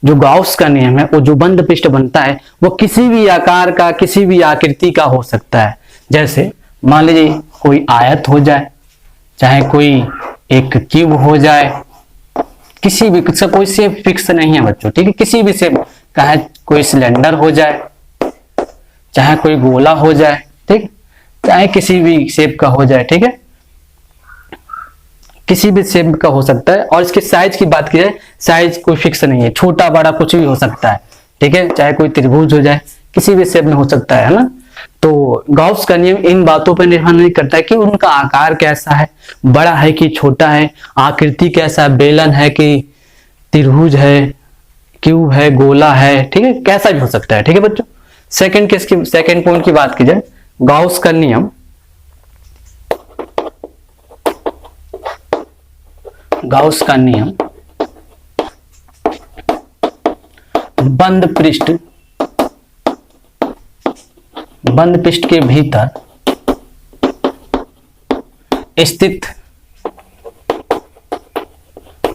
जो गॉस का नियम है वो जो बंद पृष्ठ बनता है वो किसी भी आकार का, किसी भी आकृति का हो सकता है। जैसे मान लीजिए कोई आयत हो जाए, चाहे कोई एक क्यूब हो जाए, किसी भी, कोई शेप फिक्स नहीं है बच्चों, ठीक है। किसी भी शेप चाहे कोई सिलेंडर हो जाए, चाहे कोई गोला हो जाए, ठीक, चाहे किसी भी शेप का हो जाए, ठीक है, किसी भी शेप का हो सकता है। और इसके साइज की बात की जाए, साइज कोई फिक्स नहीं है, छोटा बड़ा कुछ भी हो सकता है, ठीक है, चाहे कोई त्रिभुज हो जाए, किसी भी शेप में हो सकता है ना। तो गॉस का नियम इन बातों पर निर्भर नहीं करता है कि उनका आकार कैसा है, बड़ा है कि छोटा है, आकृति कैसा है, बेलन है कि त्रिभुज है, क्यूब है, गोला है, ठीक है, कैसा भी हो सकता है, ठीक है बच्चों। सेकंड केस की, सेकंड पॉइंट की बात की जाए, गॉस का नियम, गॉस का नियम बंद पृष्ठ के भीतर स्थित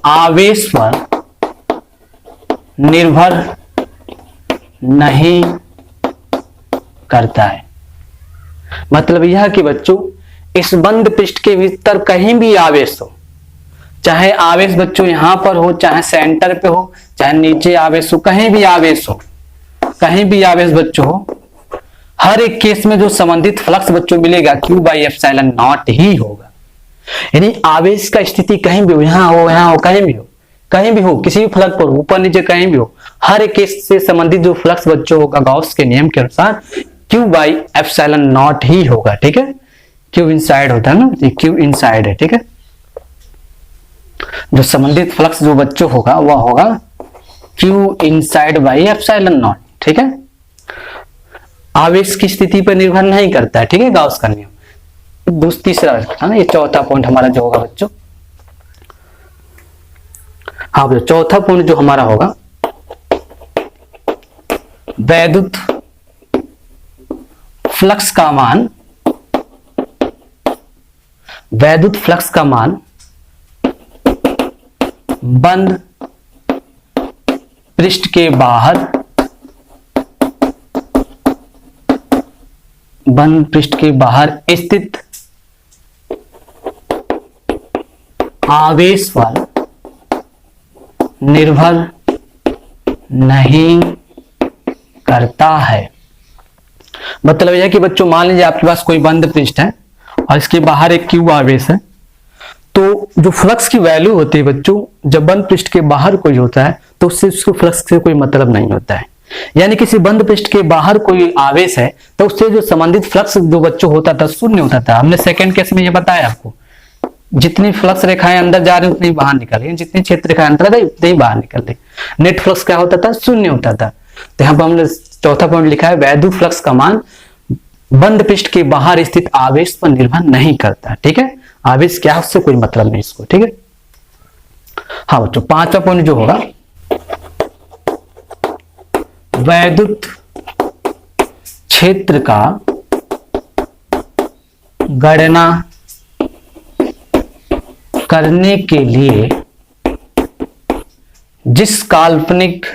आवेश पर निर्भर नहीं करता है। मतलब यह कि बच्चों इस बंद पृष्ठ के भीतर कहीं भी आवेश हो, चाहे आवेश बच्चों यहां पर हो, चाहे सेंटर पे हो, चाहे नीचे आवेश हो, कहीं भी आवेश हो, कहीं भी आवेश बच्चों हो, हर एक केस में जो संबंधित फ्लक्स बच्चों मिलेगा Q/ε0 ही होगा। यानी आवेश का स्थिति कहीं भी हो, यहां हो, यहां हो, कहीं भी हो, कहीं भी हो, किसी भी फ्लक्स पर ऊपर नीचे कहीं भी हो, हर एक केस से संबंधित जो फ्लक्स बच्चों होगा गॉस के नियम के अनुसार Q/ε0 ही होगा, ठीक है। Q इनसाइड होता है ना, Q इनसाइड है, ठीक है। जो संबंधित फ्लक्स जो बच्चों होगा वह होगा Q inside/ε0, ठीक है। आवेश की स्थिति पर निर्भर नहीं करता है, ठीक है, गॉस का नियम। तीसरा है ना, ये चौथा पॉइंट हमारा जो होगा बच्चों, हाँ बच्चों, चौथा पॉइंट जो हमारा होगा, वैद्युत फ्लक्स का मान, वैद्युत फ्लक्स का मान बंद पृष्ठ के बाहर, बंद पृष्ठ के बाहर स्थित आवेश पर निर्भर नहीं करता है। मतलब यह कि बच्चों मान लीजिए आपके पास कोई बंद पृष्ठ है और इसके बाहर एक क्यू आवेश है, तो जो फ्लक्स की वैल्यू होती है बच्चों, जब बंद पृष्ठ के बाहर कोई होता है तो उससे उसको फ्लक्स से कोई मतलब नहीं होता है। यानी किसी बंद पृष्ठ के बाहर कोई आवेश है तो उससे जो संबंधित फ्लक्स जो बच्चों होता था शून्य होता था। हमने सेकंड केस में ये बताया आपको, जितनी फ्लक्स रेखाएं अंदर जा रही उतनी बाहर निकल रही, जितनी क्षेत्र रेखाएं अंदर जा रही उतनी ही बाहर निकल रही, नेट फ्लक्स क्या होता था, शून्य होता था। तो यहाँ पर हमने चौथा पॉइंट लिखा है, वैद्युत फ्लक्स का मान बंद पृष्ठ के बाहर स्थित आवेश पर निर्भर नहीं करता, ठीक है। आवेश क्या है उससे कोई मतलब नहीं इसको, ठीक है। हाँ बच्चों, पांचवा पॉइंट जो होगा, वैद्युत क्षेत्र का गणना करने के लिए जिस काल्पनिक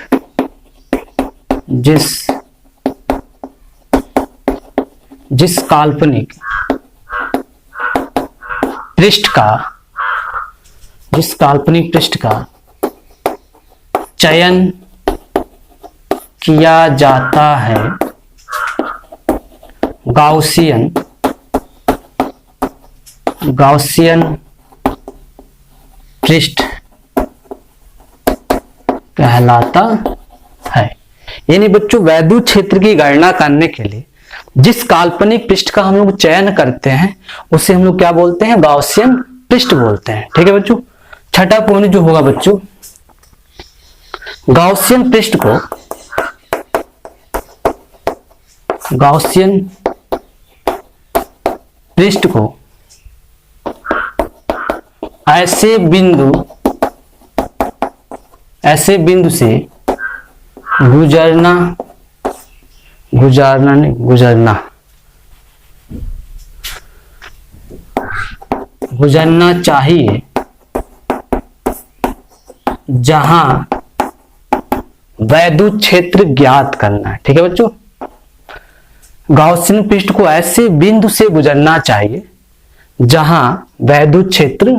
पृष्ठ का चयन किया जाता है, गाउसियन पृष्ठ कहलाता है। यानी बच्चों वैद्युत क्षेत्र की गणना करने के लिए जिस काल्पनिक पृष्ठ का हम लोग चयन करते हैं उसे हम लोग क्या बोलते हैं, गाउसियन पृष्ठ बोलते हैं, ठीक है बच्चों। छठा पॉइंट जो होगा बच्चों, गाउसियन पृष्ठ को ऐसे बिंदु से गुजरना चाहिए जहां वैद्युत क्षेत्र ज्ञात करना है, ठीक है बच्चों। गाउसियन पृष्ठ को ऐसे बिंदु से गुजरना चाहिए जहां वैद्युत क्षेत्र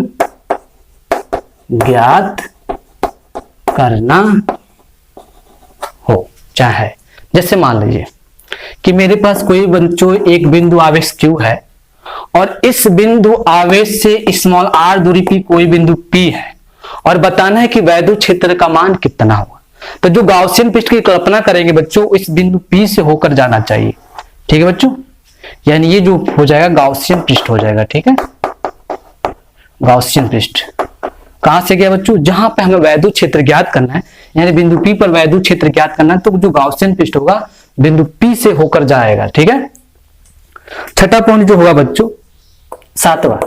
ज्ञात करना हो, चाहे। जैसे मान लीजिए कि मेरे पास कोई बच्चों एक बिंदु आवेश Q है और इस बिंदु आवेश से स्मॉल r दूरी पे कोई बिंदु P है और बताना है कि वैद्युत क्षेत्र का मान कितना होगा। तो जो गाउसियन पृष्ठ की कल्पना करेंगे बच्चों, इस बिंदु P से होकर जाना चाहिए। ठीक है बच्चों, यानी ये जो हो जाएगा गाउसियन पृष्ठ हो जाएगा। ठीक है, गाउसियन पृष्ठ कहां से गया बच्चों, जहां पे हमें वैद्युत क्षेत्र ज्ञात करना है, यानी बिंदु P पर वैद्युत क्षेत्र ज्ञात करना है, तो जो गाउसियन पृष्ठ होगा बिंदु P से होकर जाएगा। ठीक है, छठा पॉइंट जो होगा बच्चों, सातवां,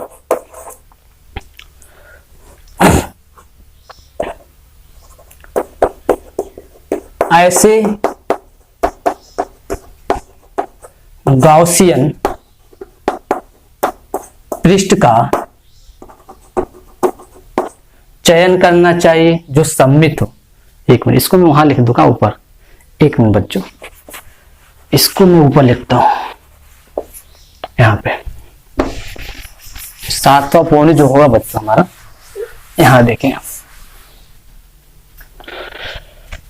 ऐसे गाउसियन पृष्ठ का चयन करना चाहिए जो सममित हो। एक मिनट, इसको मैं वहां लिख दूंगा ऊपर। एक मिनट बच्चों, इसको मैं ऊपर लिखता हूं यहां पे। सातवां पॉइंट जो होगा बच्चों हमारा, यहां देखें,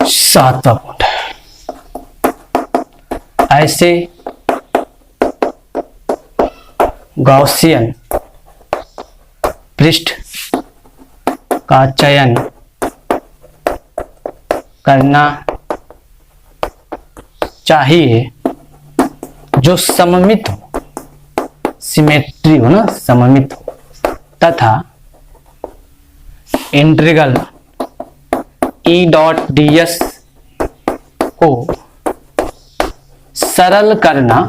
सातवां पॉइंट, ऐसे गाउसियन पृष्ठ का चयन करना चाहिए जो सममित हो, सिमेट्री हो ना, सममित हो, तथा इंटीग्रल E.ds को सरल करना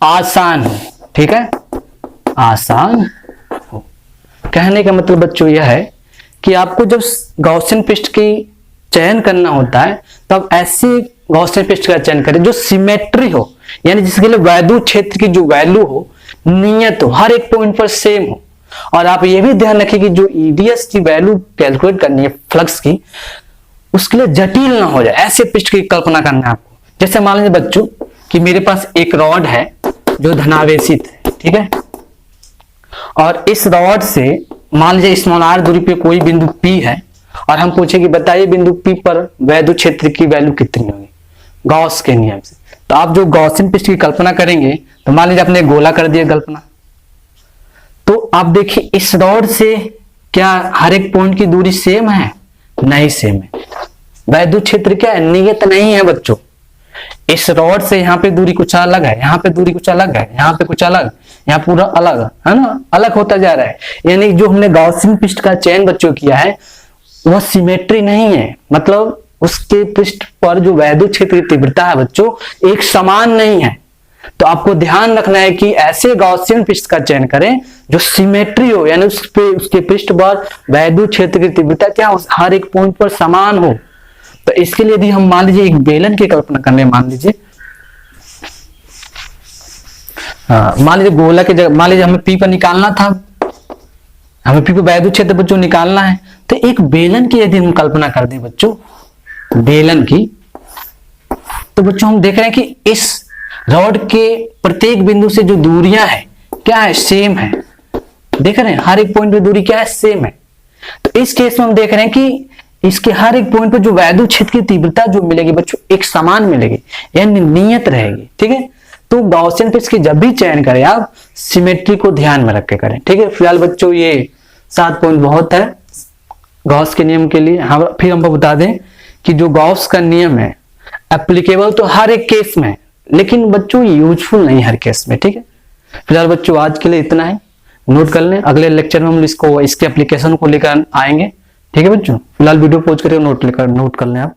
आसान हो। ठीक है, आसान हो। कहने का मतलब बच्चों यह है कि आपको जब गाउसियन पृष्ठ की चयन करना होता है तब ऐसे गाउसियन पृष्ठ का चयन करें जो सिमेट्री हो, यानी जिसके लिए वैद्युत क्षेत्र की जो वैल्यू हो नियत हो, हर एक पॉइंट पर सेम हो। और आप ये भी ध्यान रखिए कि जो ईडीएस की वैल्यू कैलकुलेट करनी है फ्लक्स की, उसके लिए जटिल ना हो जाए, ऐसे पृष्ठ की कल्पना करना है आपको। जैसे मान लीजिए बच्चों कि मेरे पास एक रॉड है जो धनावेशित है। ठीक है, और इस रॉड से मान लीजिए स्मॉल r दूरी पे कोई बिंदु P है और हम पूछे कि बताइए बिंदु P पर वैद्युत क्षेत्र की वैल्यू कितनी होगी गॉस के नियम से। तो आप जो गॉसियन पृष्ठ की कल्पना करेंगे, तो मान लीजिए आपने गोला कर दिया कल्पना, तो आप देखिए इस रॉड से क्या हर एक पॉइंट की दूरी सेम है? नहीं सेम है। वैद्युत क्षेत्र क्या है? नियत नहीं है बच्चों। इस रॉड से यहाँ पे दूरी कुछ अलग है, यहाँ पे दूरी कुछ अलग है, यहाँ पे कुछ अलग, यहाँ पूरा अलग है ना, अलग होता जा रहा है। यानी जो हमने गाउसियन पृष्ठ का चयन बच्चों किया है वह सिमेट्री नहीं है, मतलब उसके पृष्ठ पर जो वैद्युत क्षेत्र की तीव्रता है बच्चों एक समान नहीं है। तो आपको ध्यान रखना है कि ऐसे गाउसियन पृष्ठ का चयन करें जो सिमेट्री हो, यानी उसके पृष्ठ पर वैद्युत क्षेत्र की तीव्रता क्या हर एक पॉइंट पर समान हो। तो इसके लिए यदि हम मान लीजिए एक बेलन की कल्पना करने, मान लीजिए मान लीजिए गोला की जगह मान लीजिए हमें P पर निकालना था, हमें P पर वैद्युत क्षेत्र बच्चों निकालना है, तो एक बेलन की यदि हम कल्पना कर दें बच्चों, बेलन की, तो बच्चों हम देख रहे हैं कि इस रॉड के प्रत्येक बिंदु से जो दूरियां है क्या है? सेम है। देख रहे हैं हर एक पॉइंट पे दूरी क्या है? सेम है। तो इस केस में हम देख रहे हैं कि इसके हर एक पॉइंट पे जो वैद्युत क्षेत्र की तीव्रता जो मिलेगी बच्चों एक समान मिलेगी, यानी नियत रहेगी। ठीक है, तो गाउसियन पृष्ठ की जब भी चयन करें आप सिमेट्री को ध्यान में रख के करें। ठीक है, फिलहाल बच्चों ये 7 पॉइंट बहुत है गॉस के नियम के लिए। हम फिर हमको बता दें कि जो गॉस का नियम है एप्लीकेबल तो हर एक केस में, लेकिन बच्चों यूजफुल नहीं हर केस में। ठीक है, फिलहाल बच्चों आज के लिए इतना है, नोट कर लें। अगले लेक्चर में हम इसके एप्लीकेशन को लेकर आएंगे। ठीक है बच्चों, फिलहाल वीडियो पॉज करके नोट कर लें आप।